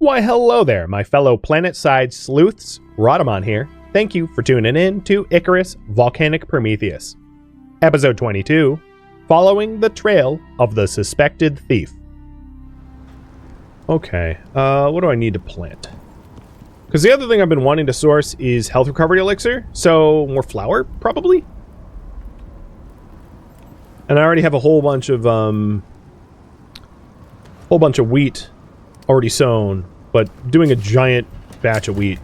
Why hello there, my fellow planet-side sleuths. Rhadamant here. Thank you for tuning in to Icarus, Volcanic Prometheus. Episode 22, Following the Trail of the Suspected Thief. Okay, what do I need to plant? Because the other thing I've been wanting to source is health recovery elixir, so more flour, probably? And I already have a whole bunch of wheat already sown, but doing a giant batch of wheat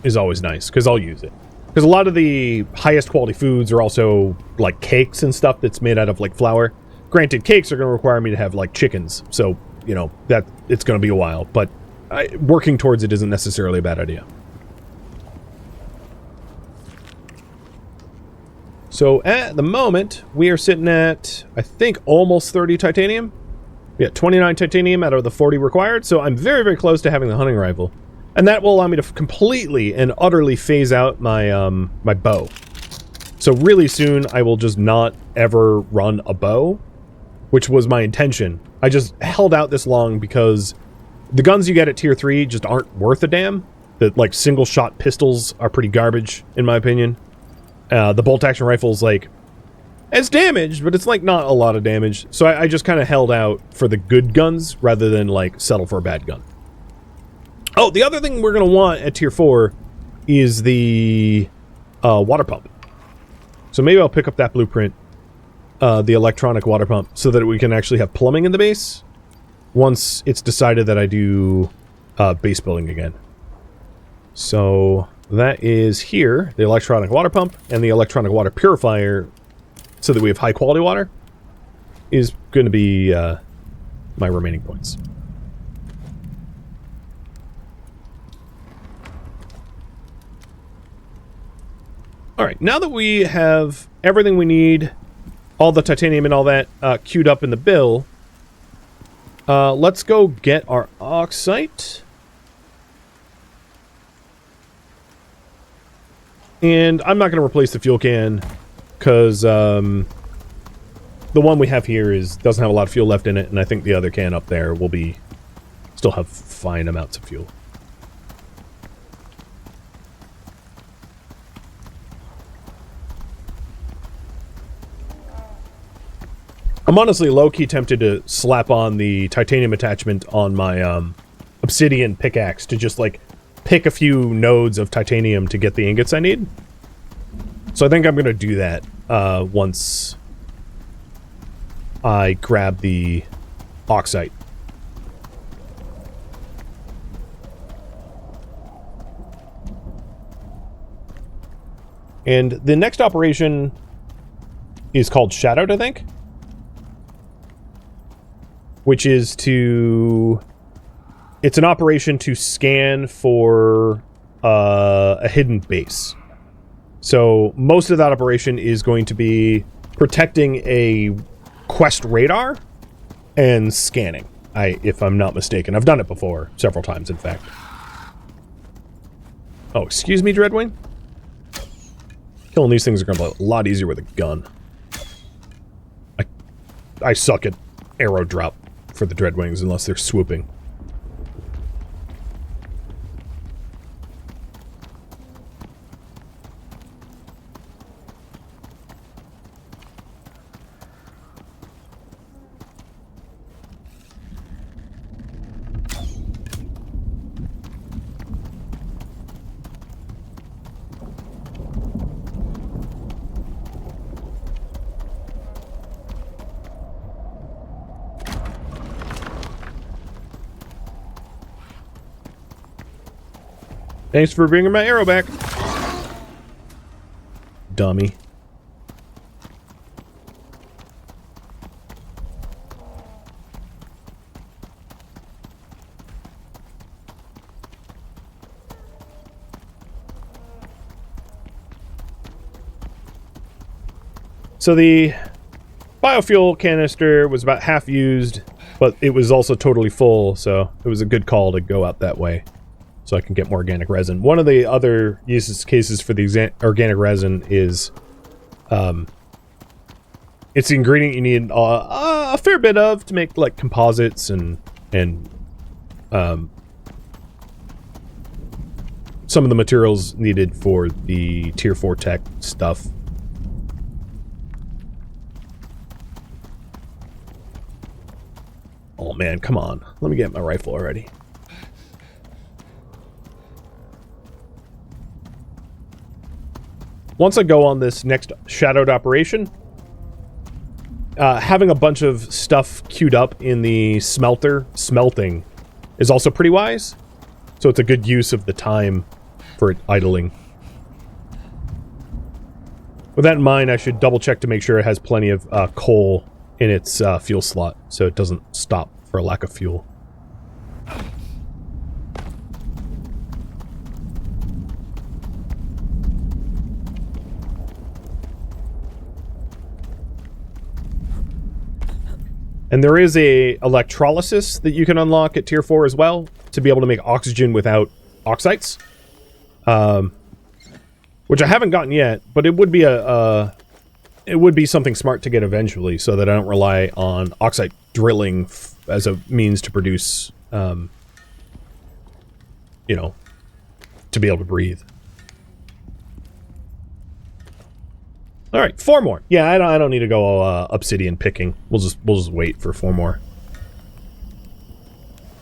is always nice, because I'll use it. Because a lot of the highest quality foods are also, like, cakes and stuff that's made out of, like, flour. Granted, cakes are going to require me to have, like, chickens, so, you know, that it's going to be a while, but working towards it isn't necessarily a bad idea. So, at the moment, we are sitting at, I think, almost 30 titanium. Yeah, 29 titanium out of the 40 required, so I'm very, very close to having the hunting rifle. And that will allow me to completely and utterly phase out my, my bow. So really soon, I will just not ever run a bow, which was my intention. I just held out this long because the guns you get at tier 3 just aren't worth a damn. The, like, single-shot pistols are pretty garbage, in my opinion. The bolt-action rifle's, like, it's damaged, but it's, like, not a lot of damage. So I just kind of held out for the good guns rather than, like, settle for a bad gun. Oh, the other thing we're going to want at tier 4 is the water pump. So maybe I'll pick up that blueprint, the electronic water pump, so that we can actually have plumbing in the base once it's decided that I do base building again. So that is here, the electronic water pump and the electronic water purifier, so that we have high quality water, is going to be my remaining points. Alright, now that we have everything we need, all the titanium and all that queued up in the bill, let's go get our oxite. And I'm not going to replace the fuel can, because the one we have here doesn't have a lot of fuel left in it, and I think the other can up there will still have fine amounts of fuel. I'm honestly low-key tempted to slap on the titanium attachment on my obsidian pickaxe to just, like, pick a few nodes of titanium to get the ingots I need. So I think I'm going to do that once I grab the oxite. And the next operation is called Shadowed, I think. Which is it's an operation to scan for a hidden base. So most of that operation is going to be protecting a quest radar and scanning, if I'm not mistaken. I've done it before, several times, in fact. Oh, excuse me, Dreadwing? Killing these things are going to be a lot easier with a gun. I suck at arrow drop for the Dreadwings unless they're swooping. Thanks for bringing my arrow back. Dummy. So the biofuel canister was about half used, but it was also totally full, so it was a good call to go out that way. So I can get more organic resin. One of the other cases for the organic resin is It's the ingredient you need a fair bit of to make like composites and some of the materials needed for the tier 4 tech stuff. Oh man, come on. Let me get my rifle already. Once I go on this next shadowed operation, having a bunch of stuff queued up in the smelter smelting is also pretty wise. So it's a good use of the time for it idling. With that in mind, I should double check to make sure it has plenty of coal in its fuel slot, so it doesn't stop for a lack of fuel. And there is a electrolysis that you can unlock at tier 4 as well, to be able to make oxygen without oxides. Which I haven't gotten yet, but it would be it would be something smart to get eventually, so that I don't rely on oxide drilling as a means to produce, you know, to be able to breathe. All right, 4 more. Yeah, I don't need to go obsidian picking. We'll just wait for 4 more.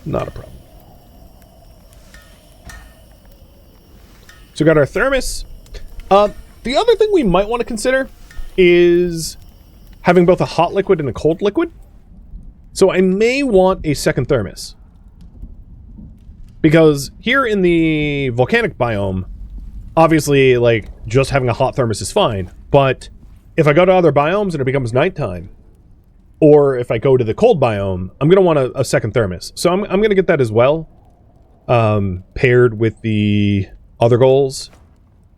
Not a problem. So we got our thermos. The other thing we might want to consider is having both a hot liquid and a cold liquid. So I may want a second thermos. Because here in the volcanic biome, obviously, like, just having a hot thermos is fine. But if I go to other biomes and it becomes nighttime, or if I go to the cold biome, I'm going to want a second thermos. So I'm going to get that as well, paired with the other goals,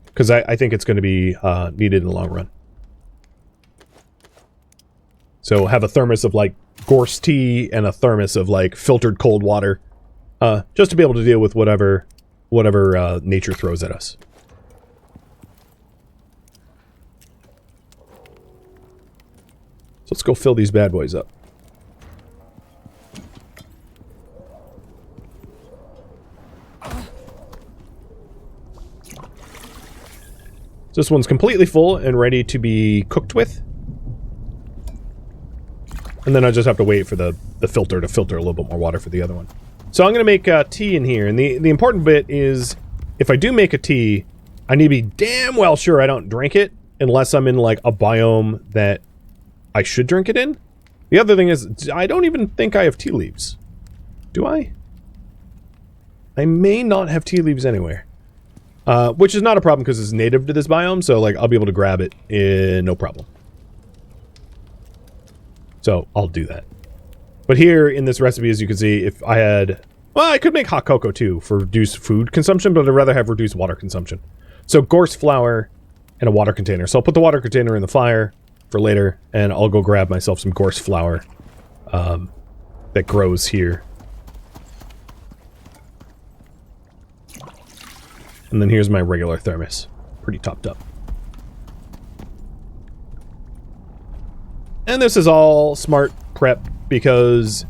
because I think it's going to be needed in the long run. So have a thermos of, like, gorse tea and a thermos of, like, filtered cold water, just to be able to deal with whatever nature throws at us. So let's go fill these bad boys up. So this one's completely full and ready to be cooked with. And then I just have to wait for the filter to filter a little bit more water for the other one. So I'm going to make tea in here. And the important bit is, if I do make a tea, I need to be damn well sure I don't drink it unless I'm in, like, a biome that I should drink it in. The other thing is, I don't even think I have tea leaves. Do I? I may not have tea leaves anywhere. Which is not a problem because it's native to this biome, so, like, I'll be able to grab it no problem. So I'll do that. But here in this recipe, as you can see, if I had... Well, I could make hot cocoa too for reduced food consumption, but I'd rather have reduced water consumption. So gorse flour and a water container. So I'll put the water container in the fire for later, and I'll go grab myself some gorse flour that grows here. And then here's my regular thermos. Pretty topped up. And this is all smart prep because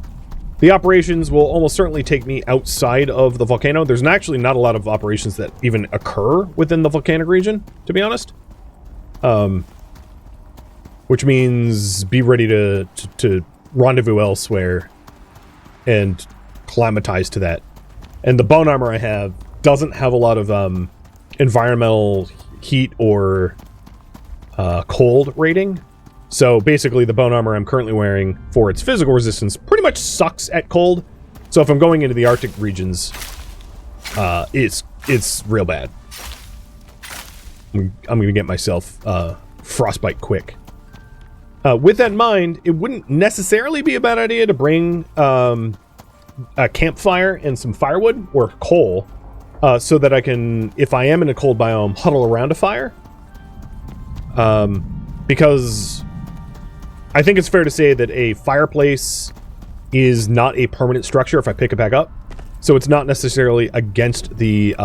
the operations will almost certainly take me outside of the volcano. There's actually not a lot of operations that even occur within the volcanic region, to be honest. Which means be ready to rendezvous elsewhere and climatize to that. And the bone armor I have doesn't have a lot of environmental heat or cold rating. So basically the bone armor I'm currently wearing for its physical resistance pretty much sucks at cold. So if I'm going into the Arctic regions, it's real bad. I'm going to get myself frostbite quick. With that in mind, it wouldn't necessarily be a bad idea to bring a campfire and some firewood or coal so that I can, if I am in a cold biome, huddle around a fire. Because I think it's fair to say that a fireplace is not a permanent structure if I pick it back up. So it's not necessarily against the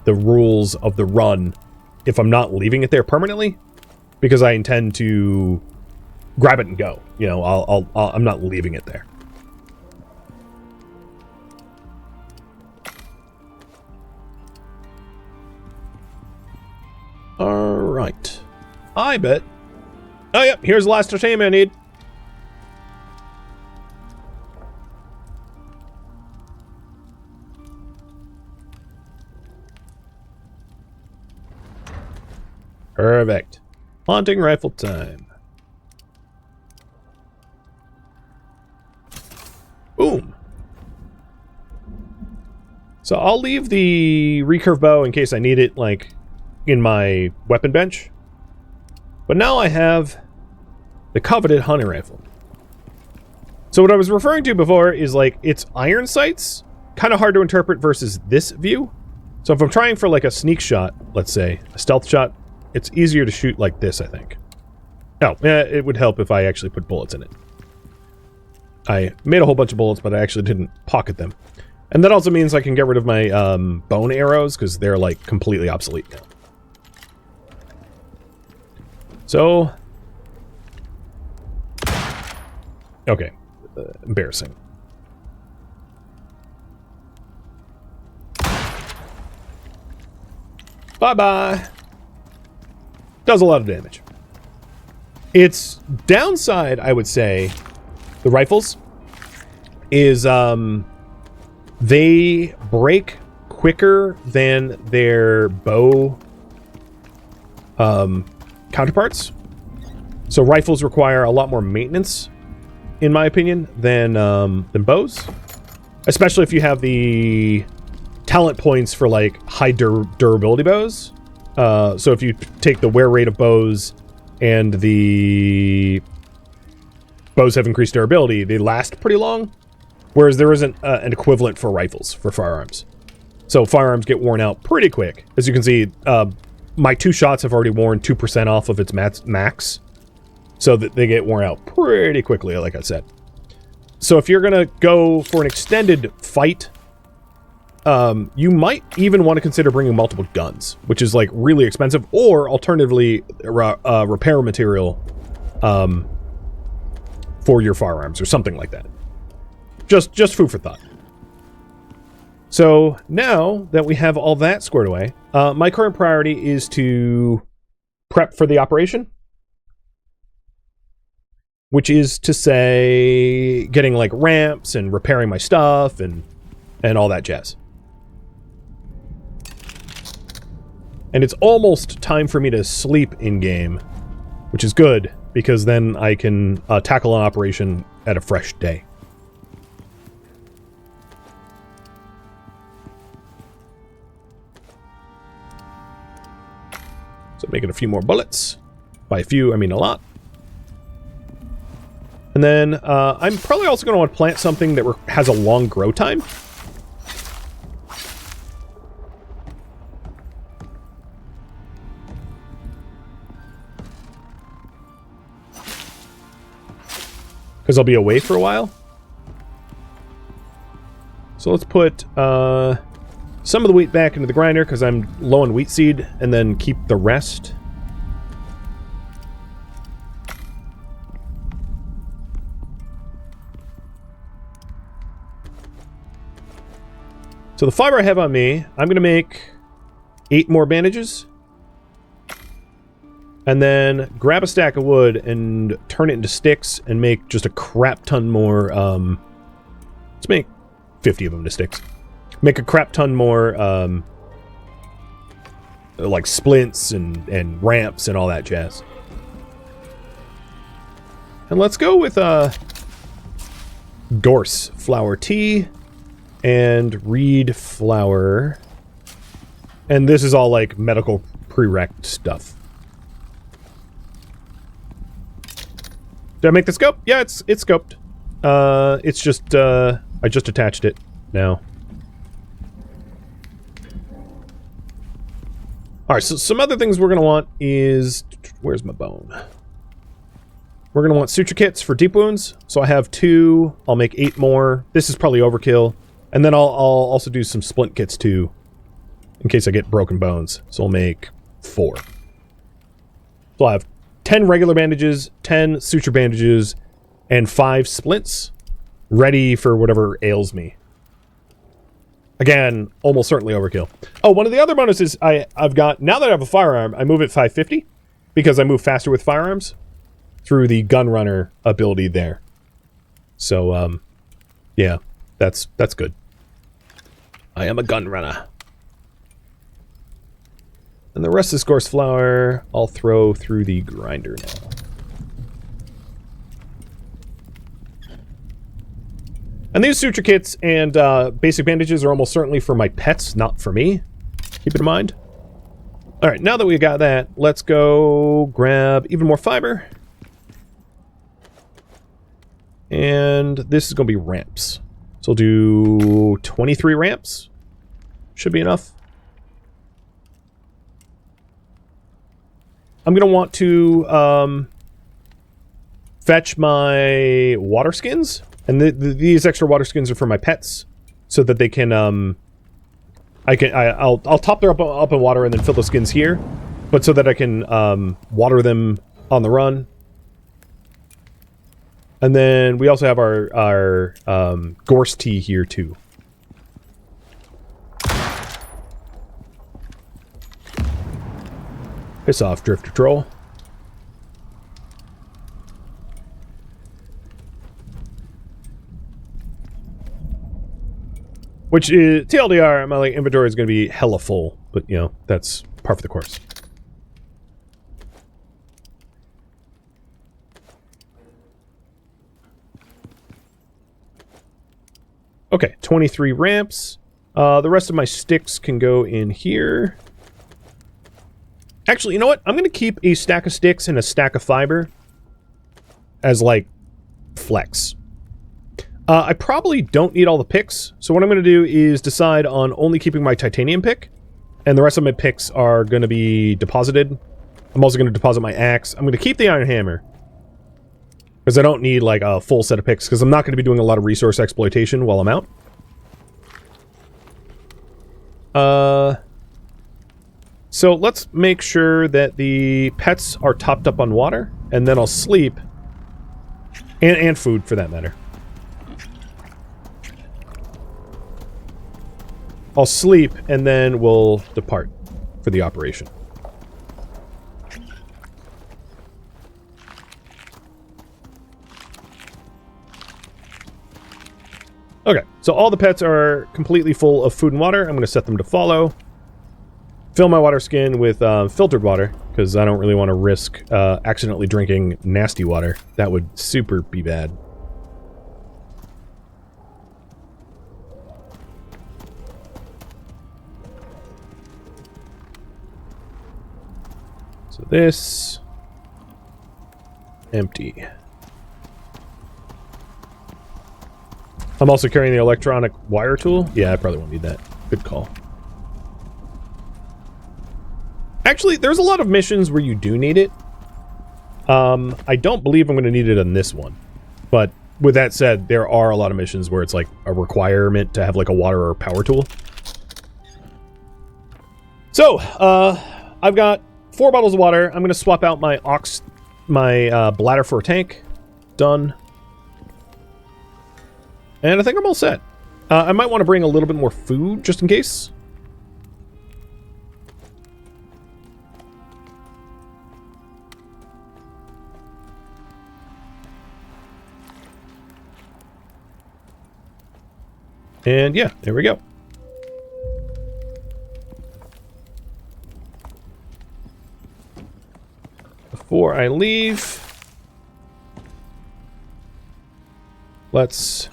rules of the run if I'm not leaving it there permanently, because I intend to grab it and go. You know, I'm not leaving it there. Alright. I bet. Oh, yep, here's the last titanium I need. Perfect. Haunting rifle time. Boom. So I'll leave the recurve bow in case I need it, like, in my weapon bench. But now I have the coveted hunting rifle. So what I was referring to before is, like, it's iron sights. Kind of hard to interpret versus this view. So if I'm trying for, like, a sneak shot, let's say, a stealth shot, it's easier to shoot like this, I think. Oh, it would help if I actually put bullets in it. I made a whole bunch of bullets, but I actually didn't pocket them. And that also means I can get rid of my bone arrows, because they're, like, completely obsolete now. So... okay. Embarrassing. Bye-bye! Does a lot of damage. Its downside, I would say, the rifles, is they break quicker than their bow counterparts. So rifles require a lot more maintenance, in my opinion, than bows. Especially if you have the talent points for, like, high durability bows. So if you take the wear rate of bows and the bows have increased durability, they last pretty long. Whereas there isn't an equivalent for rifles, for firearms. So firearms get worn out pretty quick. As you can see, my 2 shots have already worn 2% off of its max. So that they get worn out pretty quickly, like I said. So if you're going to go for an extended fight, you might even want to consider bringing multiple guns, which is, like, really expensive, or alternatively, repair material for your firearms or something like that. Just food for thought. So now that we have all that squared away, my current priority is to prep for the operation, which is to say getting, like, ramps and repairing my stuff and all that jazz. And it's almost time for me to sleep in-game, which is good, because then I can tackle an operation at a fresh day. So making a few more bullets. By a few, I mean a lot. And then I'm probably also going to want to plant something that has a long grow time. Because I'll be away for a while. So let's put some of the wheat back into the grinder because I'm low on wheat seed, and then keep the rest. So the fiber I have on me, I'm going to make 8 more bandages. And then grab a stack of wood and turn it into sticks and make just a crap ton more, let's make 50 of them into sticks. Make a crap ton more, like splints and ramps and all that jazz. And let's go with, gorse flower tea and reed flower. And this is all, like, medical prereq stuff. Did I make the scope? Yeah, it's scoped. It's just, I just attached it now. Alright, so some other things we're going to want is... where's my bone? We're going to want suture kits for deep wounds. So I have 2. I'll make 8 more. This is probably overkill. And then I'll also do some splint kits too, in case I get broken bones. So I'll make 4. So I'll have 10 regular bandages, 10 suture bandages, and 5 splints ready for whatever ails me. Again, almost certainly overkill. Oh, one of the other bonuses I've got, now that I have a firearm, I move at 550 because I move faster with firearms through the gun runner ability there. So, yeah, that's good. I am a gun runner. And the rest of this course flour, I'll throw through the grinder now. And these suture kits and basic bandages are almost certainly for my pets, not for me. Keep it in mind. Alright, now that we got that, let's go grab even more fiber. And this is going to be ramps. So we'll do 23 ramps. Should be enough. I'm going to want to fetch my water skins. And these extra water skins are for my pets, so that they can, I'll top them up in water and then fill the skins here, but so that I can, water them on the run. And then we also have our gorse tea here, too. Piss off, Drifter Troll. Which is, TLDR, my inventory is going to be hella full. But, you know, that's par for the course. Okay, 23 ramps. The rest of my sticks can go in here. Actually, you know what? I'm going to keep a stack of sticks and a stack of fiber as, like, flex. I probably don't need all the picks, so what I'm going to do is decide on only keeping my titanium pick, and the rest of my picks are going to be deposited. I'm also going to deposit my axe. I'm going to keep the iron hammer, because I don't need, like, a full set of picks, because I'm not going to be doing a lot of resource exploitation while I'm out. So let's make sure that the pets are topped up on water, and then I'll sleep, and food, for that matter. I'll sleep, and then we'll depart for the operation. Okay, so all the pets are completely full of food and water. I'm going to set them to follow. Fill my water skin with filtered water, because I don't really want to risk accidentally drinking nasty water. That would super be bad. So this, empty. I'm also carrying the electronic wire tool. Yeah, I probably won't need that. Good call. Actually, there's a lot of missions where you do need it. I don't believe I'm going to need it on this one. But with that said, there are a lot of missions where it's like a requirement to have like a water or power tool. So, I've got 4 bottles of water. I'm going to swap out my bladder for a tank. Done. And I think I'm all set. I might want to bring a little bit more food, just in case. And yeah, there we go. Before I leave, let's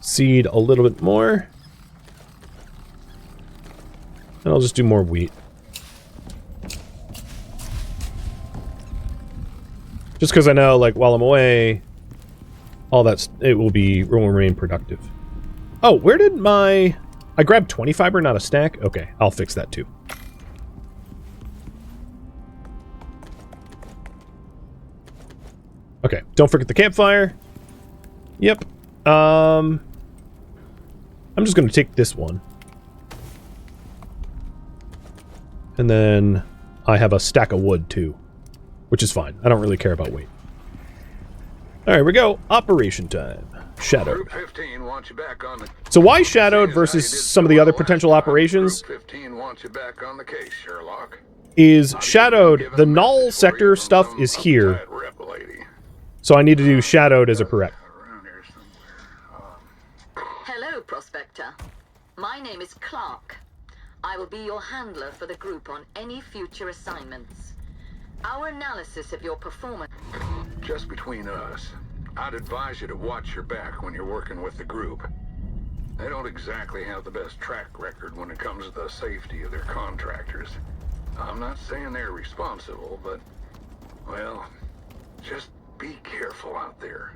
seed a little bit more. And I'll just do more wheat. Just because I know, like, while I'm away, all that's, it will remain productive. Oh, where did my... I grabbed 20 fiber, not a stack? Okay, I'll fix that too. Okay, don't forget the campfire. Yep. I'm just going to take this one. And then I have a stack of wood too, which is fine. I don't really care about weight. All right, here we go. Operation time. Shadowed. Group 15 wants you back on the... So why Shadowed versus some of the other potential operations? Group 15 wants you back on the case, Sherlock. Is Shadowed, the null sector stuff is here. So I need to do Shadowed as a prereq. Hello, Prospector. My name is Clark. I will be your handler for the group on any future assignments. Our analysis of your performance... Just between us, I'd advise you to watch your back when you're working with the group. They don't exactly have the best track record when it comes to the safety of their contractors. I'm not saying they're responsible, but, well, just be careful out there.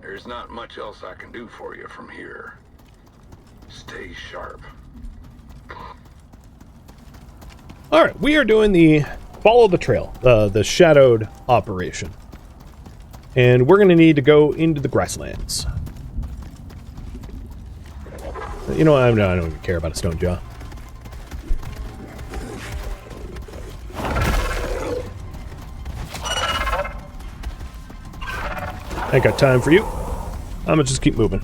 There's not much else I can do for you from here. Stay sharp. Alright, we are doing the follow the trail, the Shadowed operation. And we're going to need to go into the grasslands. You know what? I don't even care about a stone jaw. I ain't got time for you. I'm gonna just keep moving.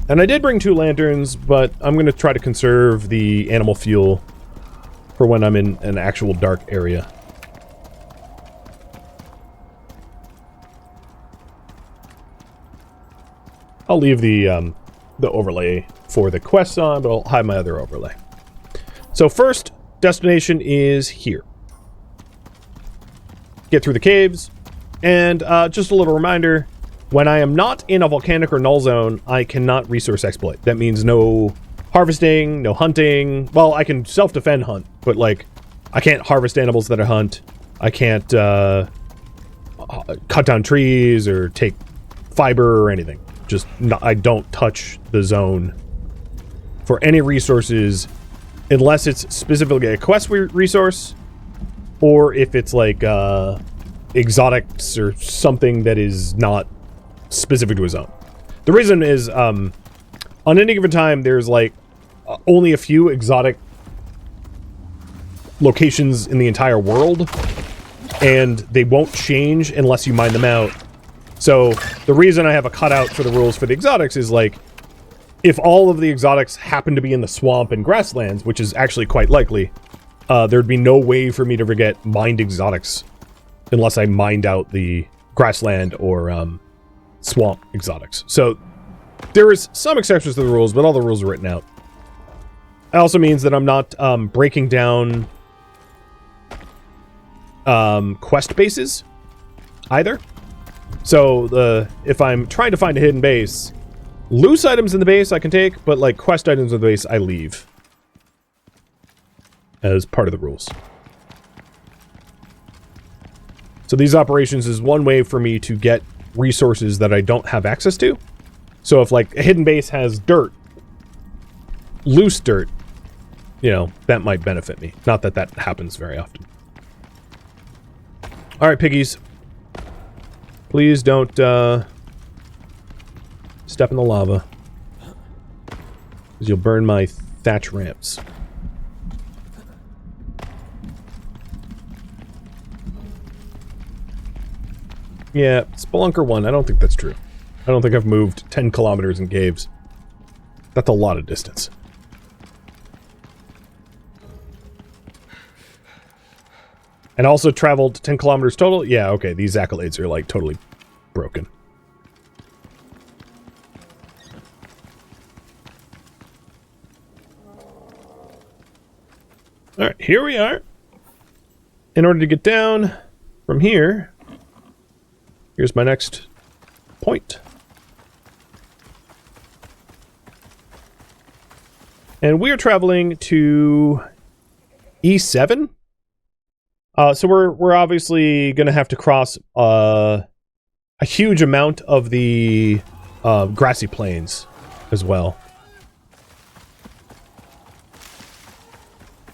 And I did bring 2 lanterns, but I'm gonna try to conserve the animal fuel for when I'm in an actual dark area. I'll leave the overlay for the quests on, but I'll hide my other overlay. So first destination is here. Get through the caves, and just a little reminder, when I am not in a volcanic or null zone, I cannot resource exploit. That means no harvesting, no hunting. Well, I can self-defend hunt, but like, I can't harvest animals that I hunt. I can't cut down trees or take fiber or anything. Just not, I don't touch the zone for any resources unless it's specifically a quest resource, or if it's like exotics or something that is not specific to a zone. The reason is on any given time there's like only a few exotic locations in the entire world, and they won't change unless you mine them out. So the reason I have a cutout for the rules for the exotics is like, if all of the exotics happen to be in the swamp and grasslands, which is actually quite likely, there'd be no way for me to forget mined exotics unless I mined out the grassland or swamp exotics. So there is some exceptions to the rules, but all the rules are written out. It also means that I'm not breaking down quest bases either. So if I'm trying to find a hidden base, loose items in the base I can take, but like quest items in the base I leave as part of the rules. So these operations is one way for me to get resources that I don't have access to. So if like a hidden base has dirt, loose dirt, you know, that might benefit me. Not that that happens very often. All right, piggies. Please don't step in the lava, because you'll burn my thatch ramps. Yeah, Spelunker 1, I don't think that's true. I don't think I've moved 10 kilometers in caves. That's a lot of distance. And also traveled 10 kilometers total? Yeah, okay, these accolades are like totally broken. Alright, here we are. In order to get down from here, here's my next point. And we are traveling to E7. So we're obviously going to have to cross a huge amount of the grassy plains as well.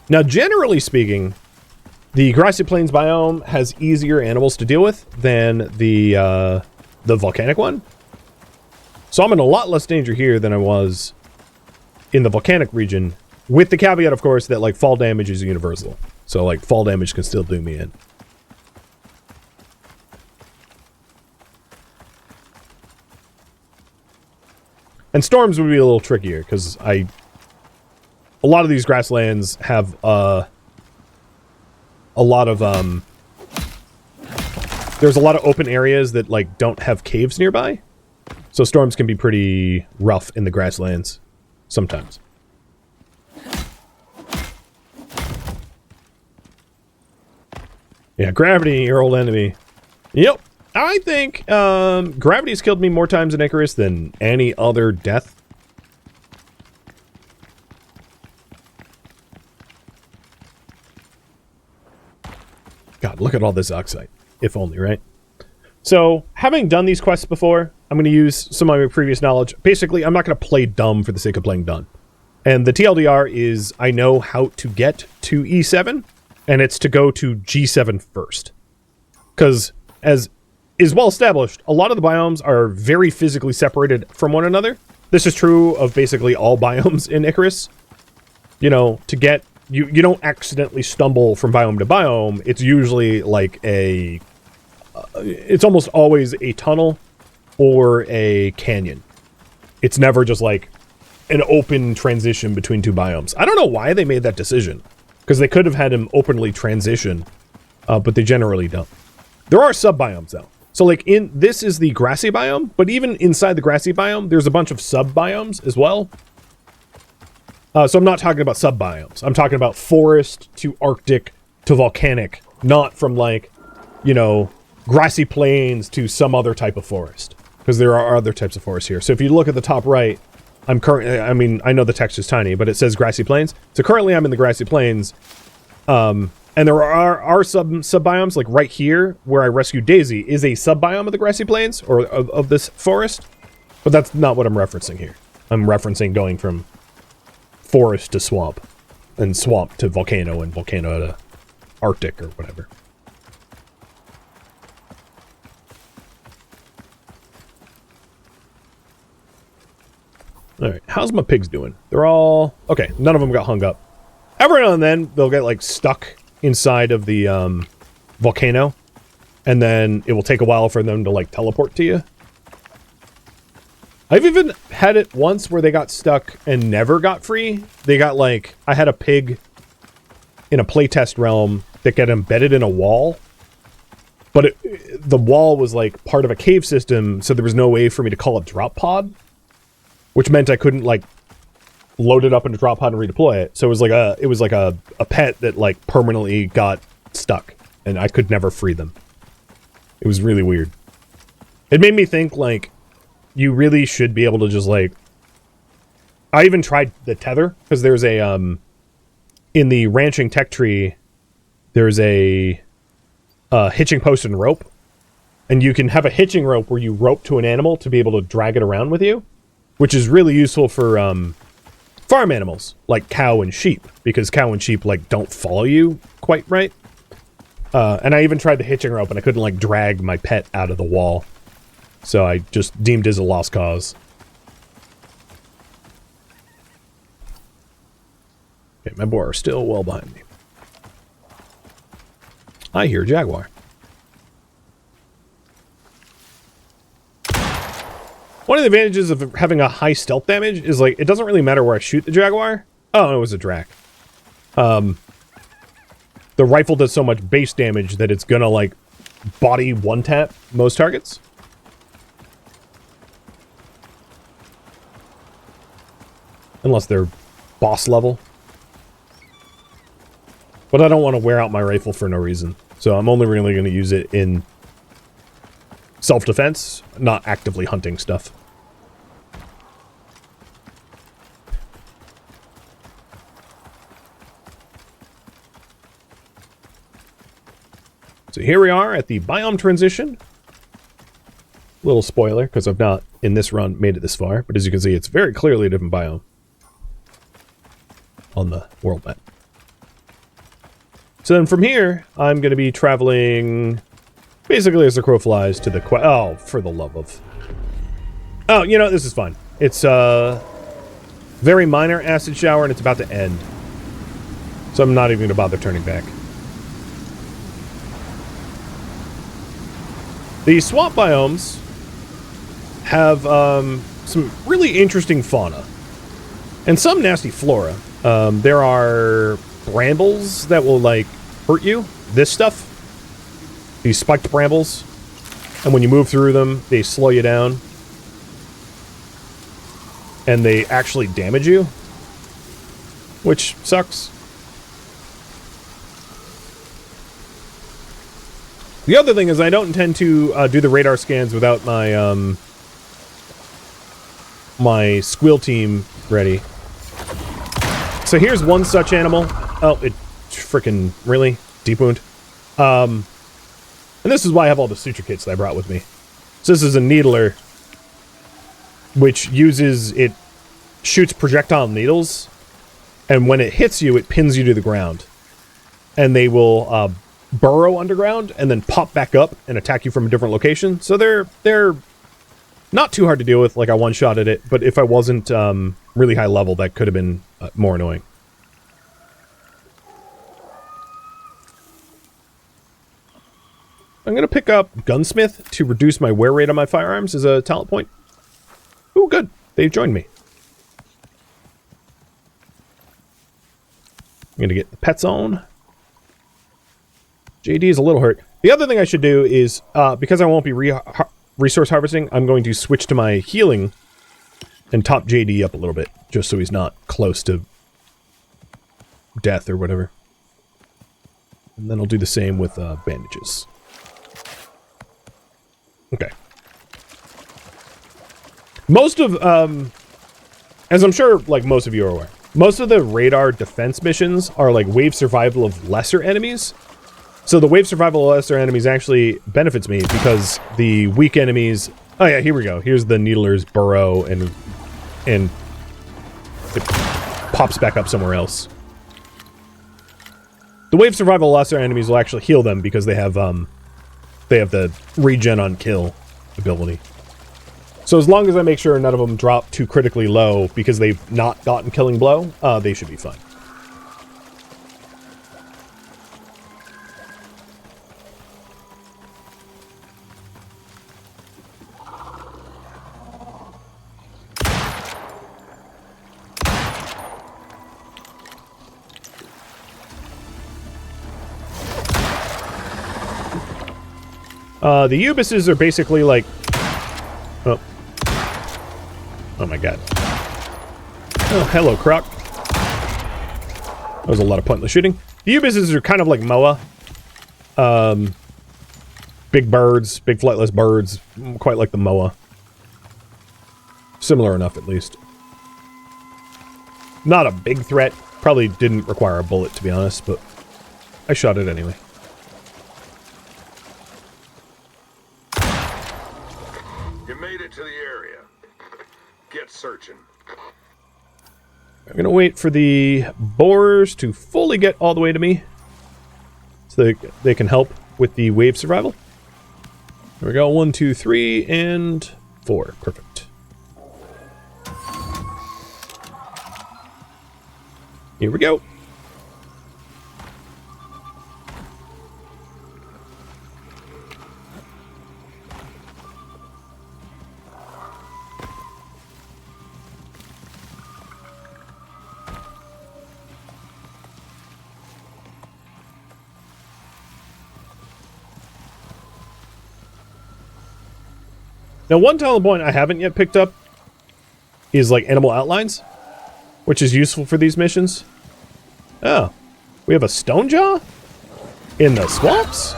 Now, generally speaking, the grassy plains biome has easier animals to deal with than the volcanic one. So I'm in a lot less danger here than I was in the volcanic region, with the caveat, of course, that like fall damage is universal. So like fall damage can still do me in. And storms would be a little trickier, because a lot of these grasslands have, a lot of, there's a lot of open areas that, like, don't have caves nearby. So storms can be pretty rough in the grasslands, sometimes. Yeah, gravity, your old enemy. Yep. I think gravity's killed me more times in Icarus than any other death. God, look at all this oxide. If only, right? So, having done these quests before, I'm going to use some of my previous knowledge. Basically, I'm not going to play dumb for the sake of playing dumb. And the TLDR is I know how to get to E7, and it's to go to G7 first. Because, as is well established, a lot of the biomes are very physically separated from one another. This is true of basically all biomes in Icarus. You know, to get... You don't accidentally stumble from biome to biome. It's usually like a... it's almost always a tunnel or a canyon. It's never just like an open transition between two biomes. I don't know why they made that decision. Because they could have had him openly transition, but they generally don't. There are sub-biomes, though. So, like, this is the grassy biome, but even inside the grassy biome, there's a bunch of sub-biomes as well. So I'm not talking about sub-biomes. I'm talking about forest to Arctic to volcanic, not from, like, you know, grassy plains to some other type of forest. Because there are other types of forests here. So if you look at the top right, I'm currently, I mean, I know the text is tiny, but it says grassy plains. So currently I'm in the grassy plains. And there are sub-biomes, like right here, where I rescued Daisy, is a sub-biome of the grassy plains, or of this forest. But that's not what I'm referencing here. I'm referencing going from forest to swamp, and swamp to volcano, and volcano to Arctic, or whatever. Alright, how's my pigs doing? They're all... okay, none of them got hung up. Every now and then, they'll get, like, stuck inside of the, volcano. And then it will take a while for them to, like, teleport to you. I've even had it once where they got stuck and never got free. They got, like... I had a pig in a playtest realm that got embedded in a wall. But the wall was, like, part of a cave system, so there was no way for me to call it drop pod. Which meant I couldn't, like, load it up into drop pod and redeploy it. So it was like a pet that, like, permanently got stuck. And I could never free them. It was really weird. It made me think, like, you really should be able to just, like... I even tried the tether, because there's a, in the ranching tech tree, there's a hitching post and rope. And you can have a hitching rope where you rope to an animal to be able to drag it around with you. Which is really useful for farm animals, like cow and sheep, because cow and sheep, like, don't follow you quite right. And I even tried the hitching rope, and I couldn't, like, drag my pet out of the wall. So I just deemed it as a lost cause. Okay, my boar are still well behind me. I hear jaguar. One of the advantages of having a high stealth damage is, like, it doesn't really matter where I shoot the jaguar. Oh, it was a drac. The rifle does so much base damage that it's gonna, like, body one-tap most targets. Unless they're boss level. But I don't want to wear out my rifle for no reason. So I'm only really going to use it in self-defense, not actively hunting stuff. So here we are at the biome transition. Little spoiler, because I've not, in this run, made it this far. But as you can see, it's very clearly a different biome on the world map. So then from here, I'm going to be traveling basically as the crow flies to the... oh, for the love of... oh, you know, this is fine. It's a very minor acid shower, and it's about to end. So I'm not even going to bother turning back. The swamp biomes have some really interesting fauna. And some nasty flora. There are brambles that will, like, hurt you. This stuff. These spiked brambles. And when you move through them, they slow you down. And they actually damage you. Which sucks. The other thing is I don't intend to do the radar scans without my, my squeal team ready. So here's one such animal. Oh, it frickin' really? Deep wound. And this is why I have all the suture kits that I brought with me. So this is a needler, which shoots projectile needles, and when it hits you, it pins you to the ground. And they will burrow underground and then pop back up and attack you from a different location. So they're not too hard to deal with, like I one-shotted it, but if I wasn't really high level, that could have been more annoying. I'm going to pick up Gunsmith to reduce my wear rate on my firearms as a talent point. Ooh, good. They've joined me. I'm going to get the pets on. JD is a little hurt. The other thing I should do is, because I won't be resource harvesting, I'm going to switch to my healing and top JD up a little bit, just so he's not close to death or whatever. And then I'll do the same with bandages. Okay. Most of, as I'm sure, like, most of you are aware, most of the radar defense missions are, like, wave survival of lesser enemies. So the wave survival of lesser enemies actually benefits me because the weak enemies... Oh yeah, here we go. Here's the needler's burrow, and it pops back up somewhere else. The wave survival of lesser enemies will actually heal them because they have the regen on kill ability. So as long as I make sure none of them drop too critically low because they've not gotten killing blow, they should be fine. The Ubises are basically like... Oh. Oh my god. Oh, hello, Croc. That was a lot of pointless shooting. The Ubises are kind of like Moa. Big birds, big flightless birds, quite like the Moa. Similar enough, at least. Not a big threat. Probably didn't require a bullet, to be honest, but I shot it anyway. To the area. Get searching. I'm gonna wait for the boars to fully get all the way to me so they can help with the wave survival. There we go. 1, 2, 3, and 4. Perfect. Here we go. Now, one talent point I haven't yet picked up is, like, animal outlines, which is useful for these missions. Oh, we have a stone jaw? In the swamps?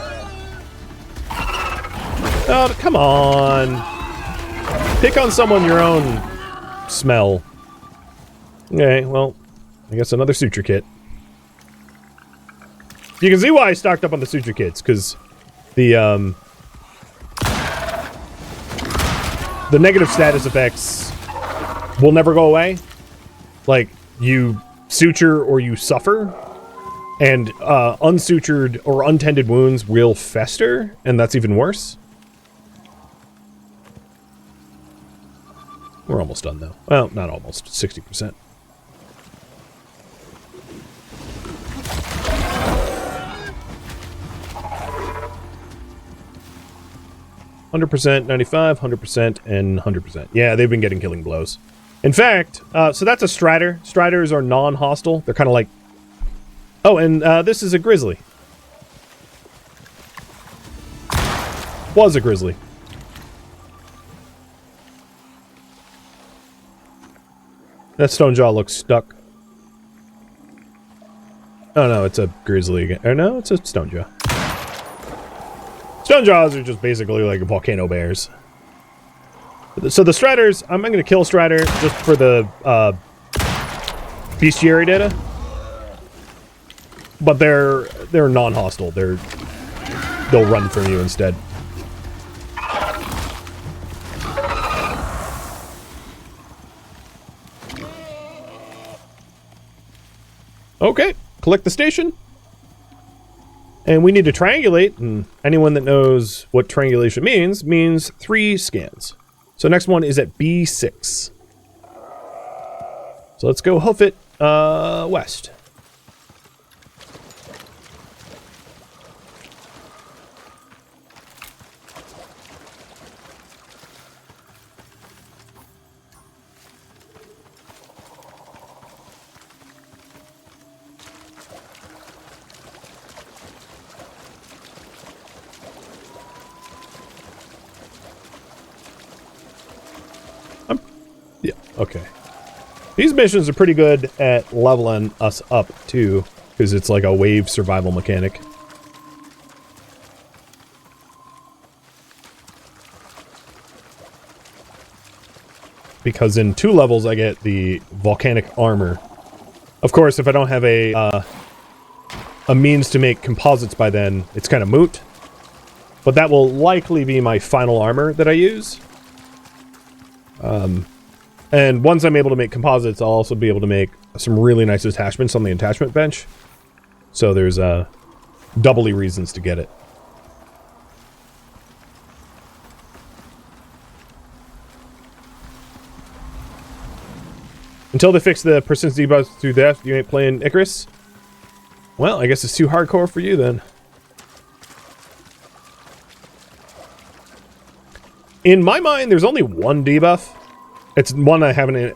Oh, come on. Pick on someone your own smell. Okay, well, I guess another suture kit. You can see why I stocked up on the suture kits, because the negative status effects will never go away. Like, you suture or you suffer, and unsutured or untended wounds will fester, and that's even worse. We're almost done, though. Well, not almost. 60%. 100%, 95, 100%, and 100%. Yeah, they've been getting killing blows. In fact, so that's a strider. Striders are non-hostile. They're kind of like... Oh, and this is a grizzly. Was a grizzly. That stone jaw looks stuck. Oh no, it's a grizzly again. Or no, it's a stone jaw. Stone jaws are just basically like volcano bears. So the striders, I'm going to kill strider just for the bestiary data. But they're non-hostile. They'll run from you instead. Okay, collect the station. And we need to triangulate, and anyone that knows what triangulation means 3 scans. So next one is at B6. So let's go hoof it west. Yeah, okay. These missions are pretty good at leveling us up, too, because it's like a wave survival mechanic. Because in 2 levels, I get the volcanic armor. Of course, if I don't have a means to make composites by then, it's kind of moot. But that will likely be my final armor that I use. And once I'm able to make composites, I'll also be able to make some really nice attachments on the attachment bench. So there's doubly reasons to get it. Until they fix the persistence debuffs through death, you ain't playing Icarus? Well, I guess it's too hardcore for you then. In my mind, there's only one debuff. It's one I haven't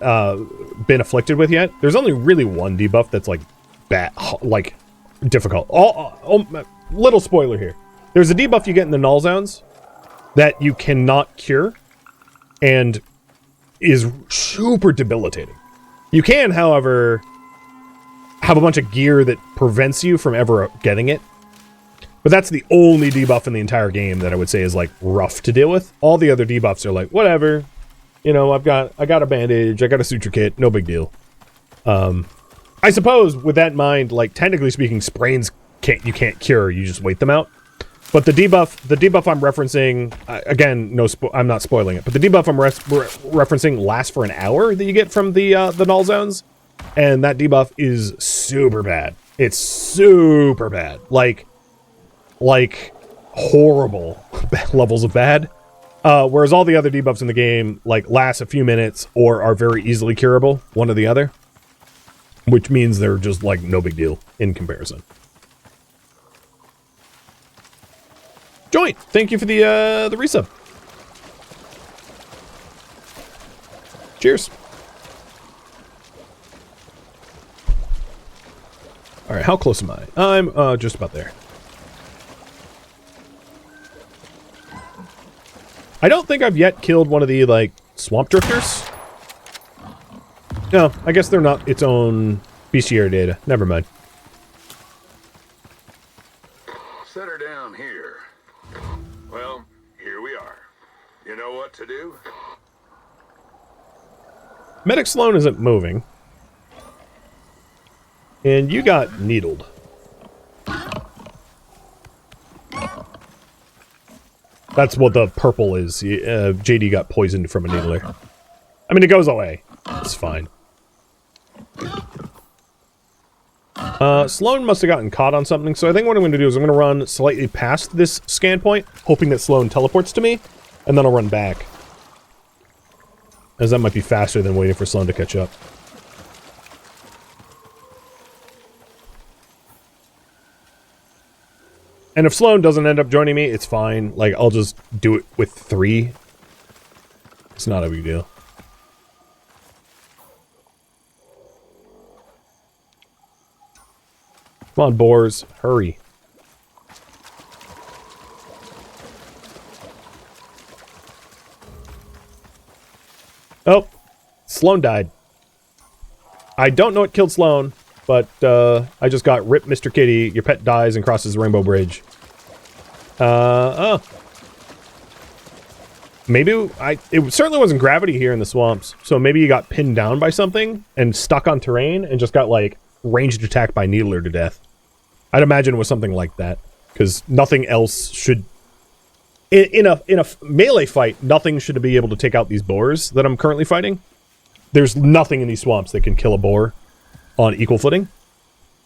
been afflicted with yet. There's only really one debuff that's like bad, like difficult. Little spoiler here. There's a debuff you get in the null zones that you cannot cure and is super debilitating. You can, however, have a bunch of gear that prevents you from ever getting it. But that's the only debuff in the entire game that I would say is like rough to deal with. All the other debuffs are like, whatever. You know, I got a bandage, I got a suture kit, no big deal. I suppose with that in mind, like technically speaking, sprains you can't cure, you just wait them out. But the debuff I'm referencing, again, I'm not spoiling it, but the debuff I'm referencing lasts for an hour that you get from the null zones, and that debuff is super bad. It's super bad, like horrible levels of bad. Whereas all the other debuffs in the game, like, last a few minutes or are very easily curable, one or the other. Which means they're just, like, no big deal in comparison. Joint, thank you for the resub. Cheers. Alright, how close am I? I'm, just about there. I don't think I've yet killed one of the, like, swamp drifters. No, I guess they're not its own bestiary data. Never mind. Set her down here. Well, here we are. You know what to do? Medic Sloan isn't moving. And you got needled. That's what the purple is. JD got poisoned from a needler. I mean, it goes away. It's fine. Sloan must have gotten caught on something, so I think what I'm going to do is I'm going to run slightly past this scan point, hoping that Sloan teleports to me, and then I'll run back. As that might be faster than waiting for Sloan to catch up. And if Sloan doesn't end up joining me, it's fine. Like, I'll just do it with 3. It's not a big deal. Come on, boars. Hurry. Oh, Sloan died. I don't know what killed Sloan, but I just got Rip Mr. Kitty. Your pet dies and crosses the Rainbow Bridge. Oh. Maybe it certainly wasn't gravity here in the swamps, so maybe you got pinned down by something and stuck on terrain and just got, like, ranged attack by Needler to death. I'd imagine it was something like that, because nothing else should... In a melee fight, nothing should be able to take out these boars that I'm currently fighting. There's nothing in these swamps that can kill a boar on equal footing.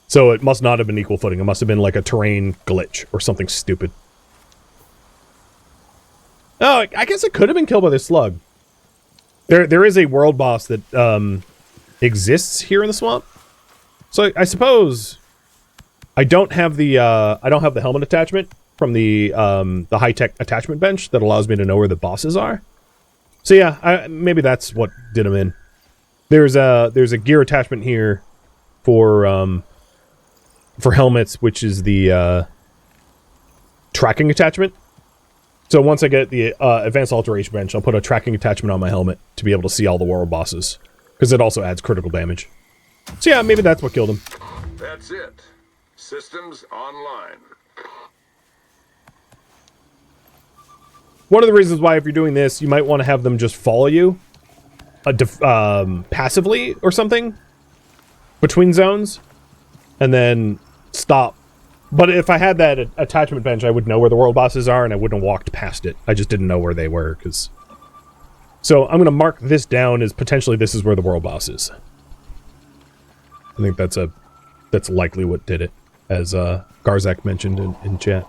So it must not have been equal footing. It must have been like a terrain glitch or something stupid. Oh, I guess it could have been killed by this slug. There is a world boss that exists here in the swamp. So I suppose I don't have the helmet attachment from the high-tech attachment bench that allows me to know where the bosses are. So yeah, maybe that's what did them in. There's a gear attachment here for helmets, which is the tracking attachment. So once I get the advanced alteration bench, I'll put a tracking attachment on my helmet to be able to see all the world bosses, because it also adds critical damage. So yeah, maybe that's what killed him. That's it. Systems online. One of the reasons why, if you're doing this, you might want to have them just follow you passively or something between zones, and then stop. But if I had that attachment bench, I would know where the world bosses are, and I wouldn't have walked past it. I just didn't know where they were, because... So I'm going to mark this down as potentially this is where the world boss is. I think that's likely what did it, as Garzak mentioned in chat.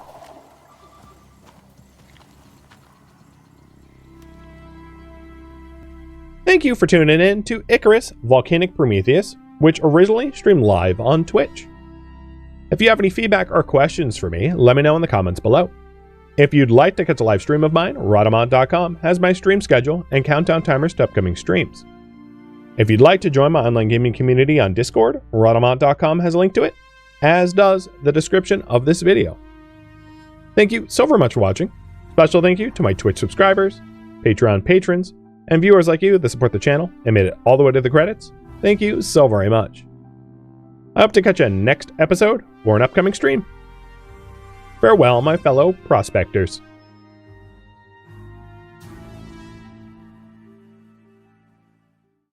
Thank you for tuning in to Icarus Volcanic Prometheus, which originally streamed live on Twitch. If you have any feedback or questions for me, let me know in the comments below. If you'd like to catch a live stream of mine, Rhadamant.com has my stream schedule and countdown timers to upcoming streams. If you'd like to join my online gaming community on Discord, Rhadamant.com has a link to it, as does the description of this video. Thank you so very much for watching. Special thank you to my Twitch subscribers, Patreon patrons, and viewers like you that support the channel and made it all the way to the credits. Thank you so very much. I hope to catch you next episode or an upcoming stream. Farewell, my fellow prospectors.